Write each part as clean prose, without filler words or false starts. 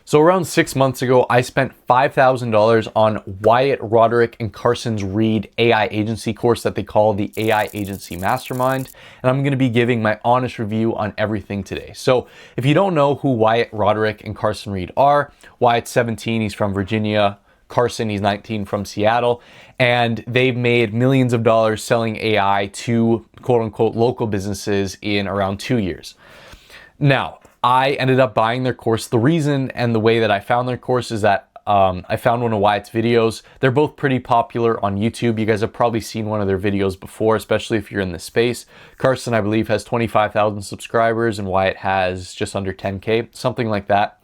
So around 6 months ago, I spent $5,000 on Wyatt Roderick and Carson's Reed AI agency course that they call the AI Agency Mastermind. And I'm going to be giving my honest review on everything today. So if you don't know who Wyatt Roderick and Carson Reed are, Wyatt's 17, he's from Virginia. Carson, he's 19, from Seattle. And they've made millions of dollars selling AI to quote unquote local businesses in around 2 years. Now, I ended up buying their course. The reason and the way that I found their course is that I found one of Wyatt's videos. They're both pretty popular on YouTube. You guys have probably seen one of their videos before, especially if you're in this space. Carson, I believe, has 25,000 subscribers and Wyatt has just under 10K, something like that.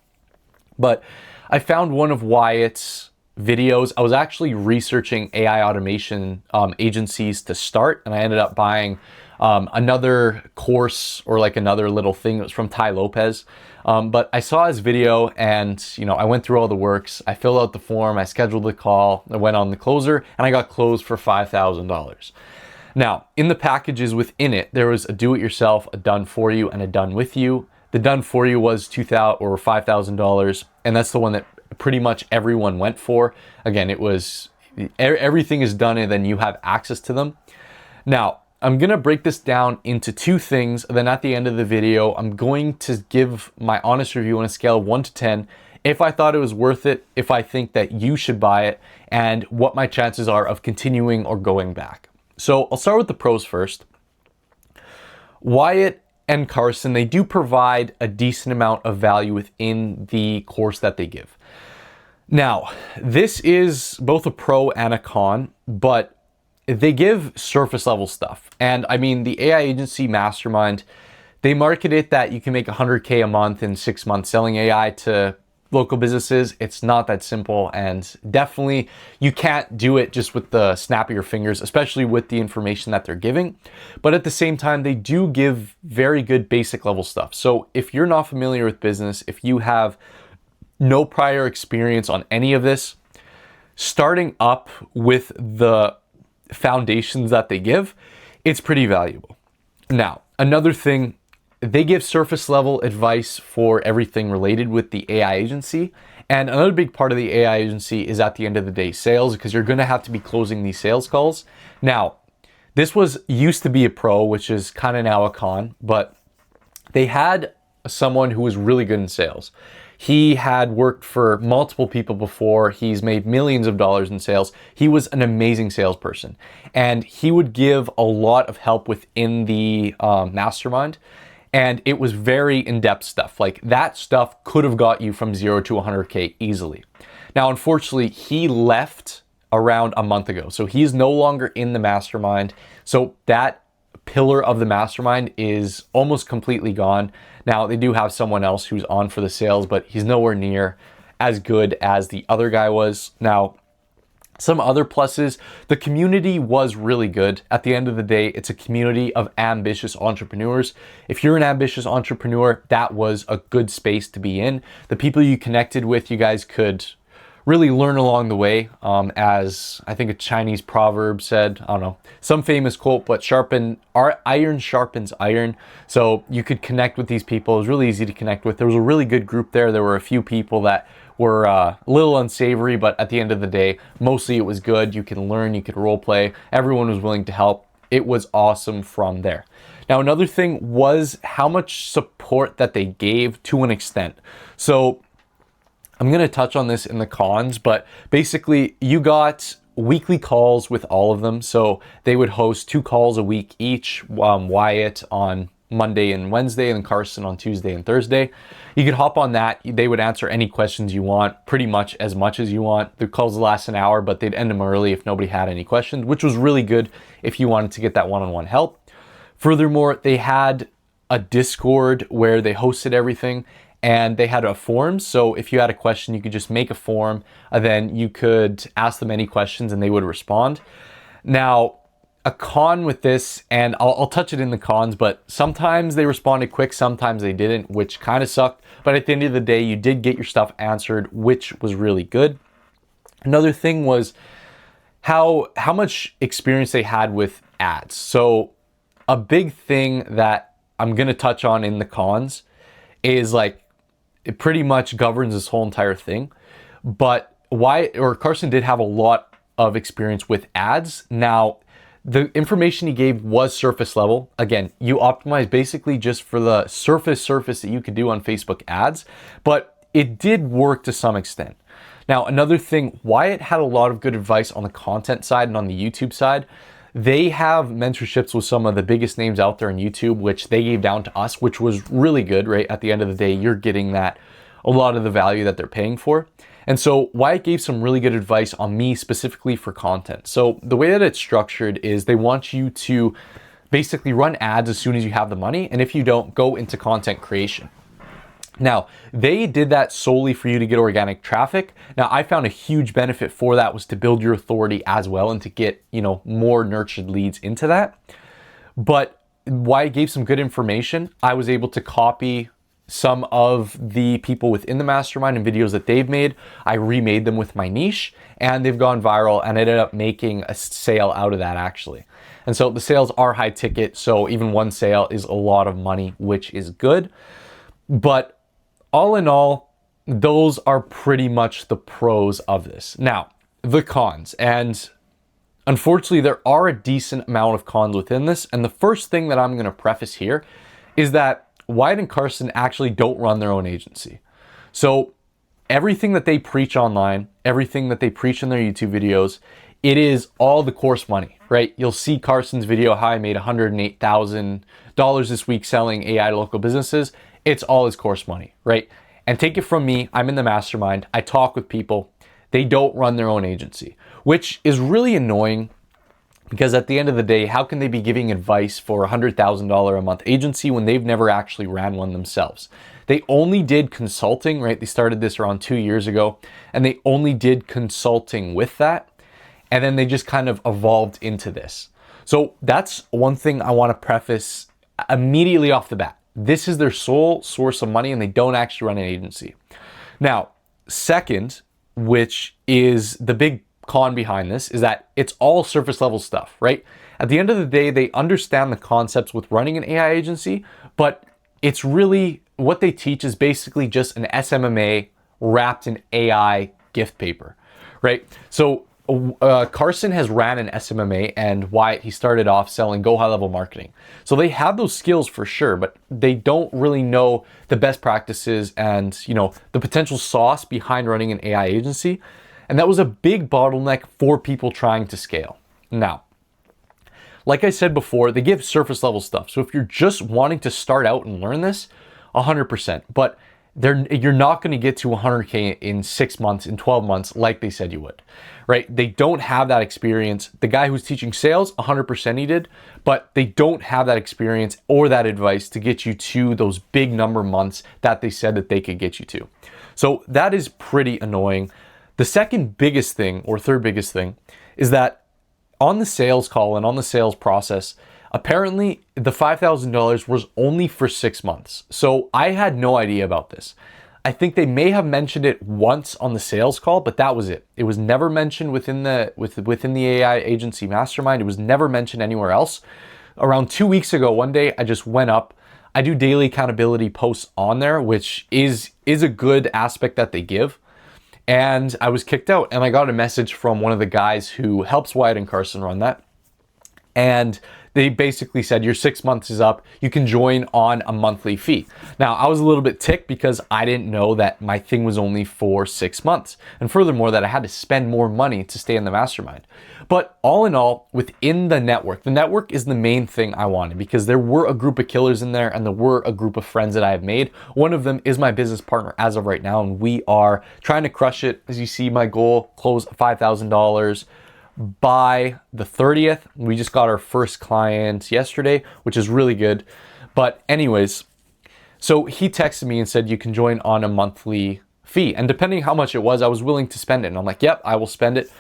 But I found one of Wyatt's videos. I was actually researching AI automation agencies to start, and I ended up buying another course, or like another little thing. It was from Ty Lopez. But I saw his video and, I went through all the works. I filled out the form. I scheduled the call. I went on the closer and I got closed for $5,000. Now, in the packages within it, there was a do-it-yourself, a done for you, and a done with you. The done for you was $2,000 or $5,000. And that's the one that pretty much everyone went for. Again, it was everything is done and then you have access to them. Now, I'm going to break this down into two things. Then at the end of the video, I'm going to give my honest review on a scale of 1 to 10. If I thought it was worth it, if I think that you should buy it, and what my chances are of continuing or going back. So I'll start with the pros first. Wyatt and Carson, they do provide a decent amount of value within the course that they give. Now, this is both a pro and a con, but they give surface level stuff. And I mean, the AI Agency Mastermind, they market it that you can make 100K a month in 6 months selling AI to local businesses. It's not that simple, and definitely you can't do it just with the snap of your fingers, especially with the information that they're giving. But at the same time, they do give very good basic level stuff. So if you're not familiar with business, if you have no prior experience on any of this, starting up with the foundations that they give, it's pretty valuable. Now, another thing, they give surface level advice for everything related with the AI agency. And another big part of the AI agency is, at the end of the day, sales, because you're going to have to be closing these sales calls. Now, this used to be a pro, which is kind of now a con, but they had someone who was really good in sales. He had worked for multiple people before. He's made millions of dollars in sales. He was an amazing salesperson, and he would give a lot of help within the mastermind. And it was very in-depth stuff. Like, that stuff could have got you from 0 to 100K easily. Now, unfortunately, he left around a month ago. So he's no longer in the mastermind. So that pillar of the mastermind is almost completely gone. Now, they do have someone else who's on for the sales, but he's nowhere near as good as the other guy was. Now, some other pluses, the community was really good. At the end of the day, it's a community of ambitious entrepreneurs. If you're an ambitious entrepreneur, that was a good space to be in. The people you connected with, you guys could really learn along the way. As I think a Chinese proverb said, I don't know, some famous quote, but iron sharpens iron. So you could connect with these people. It was really easy to connect with. There was a really good group there. There were a few people that were a little unsavory, but at the end of the day, mostly it was good. You can learn, you could role play. Everyone was willing to help. It was awesome from there. Now, another thing was how much support that they gave, to an extent. So I'm going to touch on this in the cons, but basically you got weekly calls with all of them. So they would host 2 calls a week each, Wyatt on Monday and Wednesday, and Carson on Tuesday and Thursday. You could hop on that. They would answer any questions you want, pretty much as you want. The calls last an hour, but they'd end them early if nobody had any questions, which was really good if you wanted to get that one-on-one help. Furthermore, they had a Discord where they hosted everything, and they had a form. So if you had a question, you could just make a form, and then you could ask them any questions and they would respond. Now, a con with this, and I'll touch it in the cons, but sometimes they responded quick, sometimes they didn't, which kind of sucked. But at the end of the day, you did get your stuff answered, which was really good. Another thing was how much experience they had with ads. So a big thing that I'm going to touch on in the cons is, like, it pretty much governs this whole entire thing. But Carson did have a lot of experience with ads. Now, the information he gave was surface level. Again, you optimize basically just for the surface that you could do on Facebook ads, but it did work to some extent. Now, another thing, Wyatt had a lot of good advice on the content side and on the YouTube side. They have mentorships with some of the biggest names out there on YouTube, which they gave down to us, which was really good, right? At the end of the day, you're getting a lot of the value that they're paying for. And so Wyatt gave some really good advice on me specifically for content. So the way that it's structured is they want you to basically run ads as soon as you have the money. And if you don't, go into content creation. Now, they did that solely for you to get organic traffic. Now, I found a huge benefit for that was to build your authority as well and to get, more nurtured leads into that. But Wyatt gave some good information. I was able to copy some of the people within the mastermind and videos that they've made. I remade them with my niche and they've gone viral and I ended up making a sale out of that actually. And so the sales are high ticket. So even one sale is a lot of money, which is good. But all in all, those are pretty much the pros of this. Now, the cons, and unfortunately there are a decent amount of cons within this. And the first thing that I'm going to preface here is that Wyatt and Carson actually don't run their own agency. So everything that they preach online, everything that they preach in their YouTube videos, it is all the course money, right? You'll see Carson's video, how I made $108,000 this week selling AI to local businesses. It's all his course money, right? And take it from me, I'm in the mastermind, I talk with people, they don't run their own agency, which is really annoying. Because at the end of the day, how can they be giving advice for a $100,000 a month agency when they've never actually ran one themselves? They only did consulting, right? They started this around 2 years ago, and they only did consulting with that. And then they just kind of evolved into this. So that's one thing I want to preface immediately off the bat. This is their sole source of money, and they don't actually run an agency. Now, second, which is the big con behind this, is that it's all surface level stuff, right? At the end of the day, they understand the concepts with running an AI agency, but it's really what they teach is basically just an SMMA wrapped in AI gift paper, right? So Carson has ran an SMMA, and Wyatt, he started off selling Go High Level Marketing. So they have those skills for sure, but they don't really know the best practices and the potential sauce behind running an AI agency. And that was a big bottleneck for people trying to scale. Now, like I said before, they give surface level stuff. So if you're just wanting to start out and learn this, 100%. But you're not going to get to 100K in 6 months, in 12 months, like they said you would, right? They don't have that experience. The guy who's teaching sales, 100% he did, but they don't have that experience or that advice to get you to those big number months that they said that they could get you to. So that is pretty annoying. The second biggest thing, or third biggest thing, is that on the sales call and on the sales process, apparently the $5,000 was only for 6 months. So I had no idea about this. I think they may have mentioned it once on the sales call, but that was it. It was never mentioned within the AI agency mastermind. It was never mentioned anywhere else. Around 2 weeks ago, one day I just went up. I do daily accountability posts on there, which is a good aspect that they give. And I was kicked out, and I got a message from one of the guys who helps Wyatt and Carson run that. And they basically said, your 6 months is up. You can join on a monthly fee. Now, I was a little bit ticked because I didn't know that my thing was only for 6 months. And furthermore, that I had to spend more money to stay in the mastermind. But all in all, within the network is the main thing I wanted, because there were a group of killers in there and there were a group of friends that I have made. One of them is my business partner as of right now, and we are trying to crush it. As you see, my goal, close $5,000 by the 30th. We just got our first client yesterday, which is really good. But anyways, so he texted me and said, you can join on a monthly fee. And depending how much it was, I was willing to spend it. And I'm like, yep, I will spend it.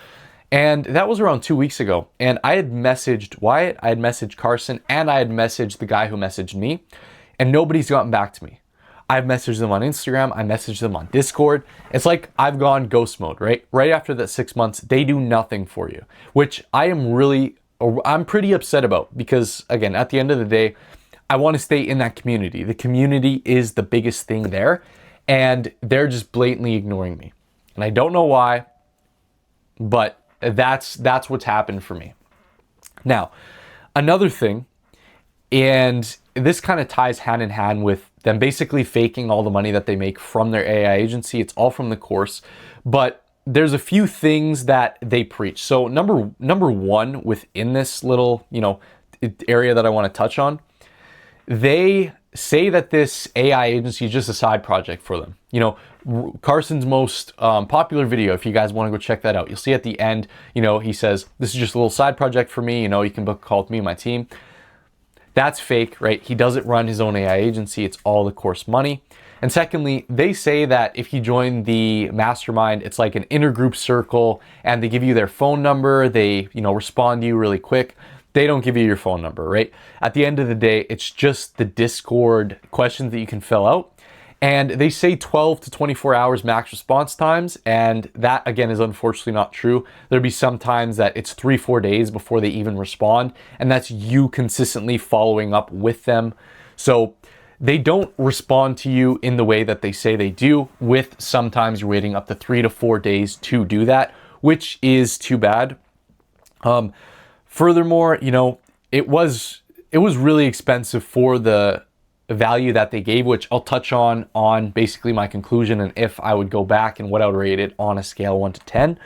And that was around 2 weeks ago. And I had messaged Wyatt, I had messaged Carson, and I had messaged the guy who messaged me, and nobody's gotten back to me. I've messaged them on Instagram, I messaged them on Discord. It's like I've gone ghost mode, right? Right after that 6 months, they do nothing for you, which I'm pretty upset about, because again, at the end of the day, I want to stay in that community. The community is the biggest thing there. and they're just blatantly ignoring me. And I don't know why, but that's what's happened for me. Now, another thing, and this kind of ties hand in hand with them basically faking all the money that they make from their AI agency. It's all from the course, but there's a few things that they preach. So number one within this little, area that I want to touch on, they say that this AI agency is just a side project for them. Carson's most popular video, if you guys want to go check that out, you'll see at the end, he says, this is just a little side project for me. You can book a call with me and my team. That's fake, right? He doesn't run his own AI agency. It's all the course money. And secondly, they say that if you join the mastermind, it's like an intergroup circle, and they give you their phone number. They, respond to you really quick. They don't give you your phone number, right? At the end of the day, it's just the Discord questions that you can fill out. And they say 12 to 24 hours max response times. And that, again, is unfortunately not true. There'll be some times that it's 3-4 days before they even respond. And that's you consistently following up with them. So they don't respond to you in the way that they say they do, with sometimes you're waiting up to 3 to 4 days to do that, which is too bad. Furthermore, it was really expensive for the value that they gave, which I'll touch on basically my conclusion and if I would go back and what I would rate it on a scale 1 to 10.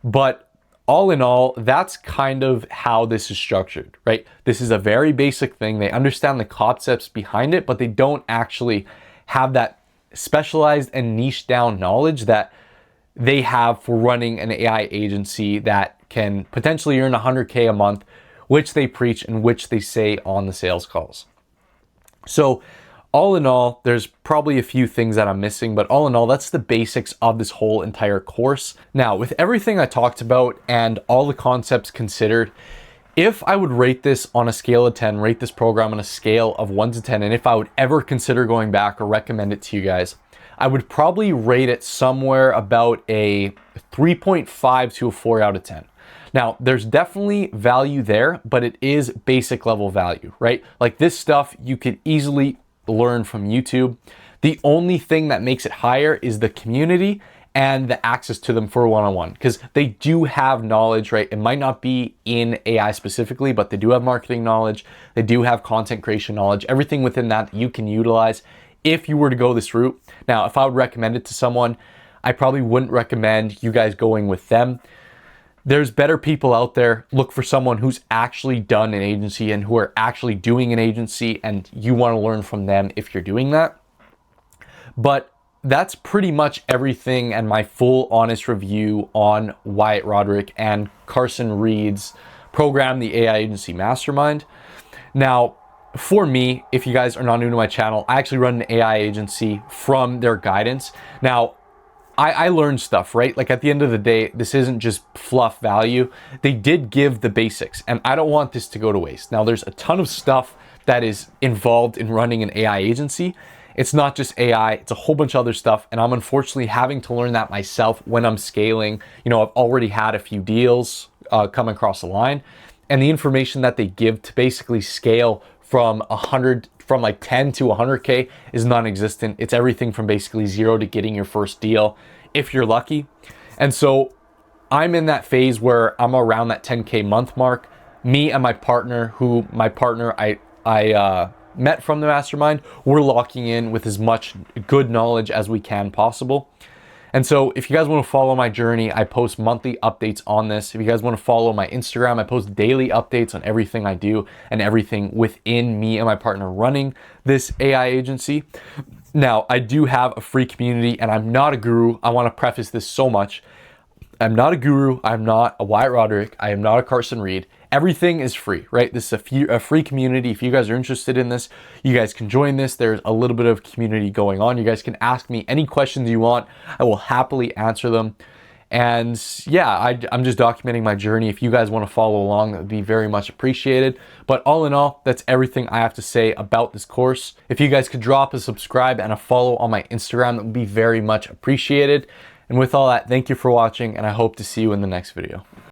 But all in all, that's kind of how this is structured, right? This is a very basic thing. They understand the concepts behind it, but they don't actually have that specialized and niche down knowledge that they have for running an AI agency that can potentially earn 100K a month, which they preach and which they say on the sales calls. So all in all, there's probably a few things that I'm missing, but all in all, that's the basics of this whole entire course. Now, with everything I talked about and all the concepts considered, if I would rate this on a scale of 10, rate this program on a scale of 1 to 10, and if I would ever consider going back or recommend it to you guys, I would probably rate it somewhere about a 3.5 to a 4 out of 10. Now, there's definitely value there, but it is basic level value, right? Like this stuff you could easily learn from YouTube. The only thing that makes it higher is the community and the access to them for one-on-one, because they do have knowledge, right? It might not be in AI specifically, but they do have marketing knowledge. They do have content creation knowledge, everything within that you can utilize if you were to go this route. Now, if I would recommend it to someone, I probably wouldn't recommend you guys going with them. There's better people out there. Look for someone who's actually done an agency and who are actually doing an agency, and you want to learn from them if you're doing that. But that's pretty much everything and my full honest review on Wyatt Roderick and Carson Reed's program, the AI Agency Mastermind. Now, for me, if you guys are not new to my channel, I actually run an AI agency from their guidance. Now, I learned stuff, right? Like at the end of the day, this isn't just fluff value. They did give the basics, and I don't want this to go to waste. Now, there's a ton of stuff that is involved in running an AI agency. It's not just AI, it's a whole bunch of other stuff, and I'm unfortunately having to learn that myself when I'm scaling. I've already had a few deals come across the line, and the information that they give to basically scale from 10 to 100K is non-existent. It's everything from basically 0 to getting your first deal, if you're lucky. And so I'm in that phase where I'm around that 10K month mark. Me and my partner, I met from the mastermind, we're locking in with as much good knowledge as we can possible. And so if you guys want to follow my journey, I post monthly updates on this. If you guys want to follow my Instagram, I post daily updates on everything I do and everything within me and my partner running this AI agency. Now, I do have a free community, and I'm not a guru. I want to preface this so much. I'm not a guru. I'm not a Wyatt Roderick. I am not a Carson Reed. Everything is free, right? This is a free community. If you guys are interested in this, you guys can join this. There's a little bit of community going on. You guys can ask me any questions you want. I will happily answer them. And yeah, I'm just documenting my journey. If you guys want to follow along, that would be very much appreciated. But all in all, that's everything I have to say about this course. If you guys could drop a subscribe and a follow on my Instagram, that would be very much appreciated. And with all that, thank you for watching, and I hope to see you in the next video.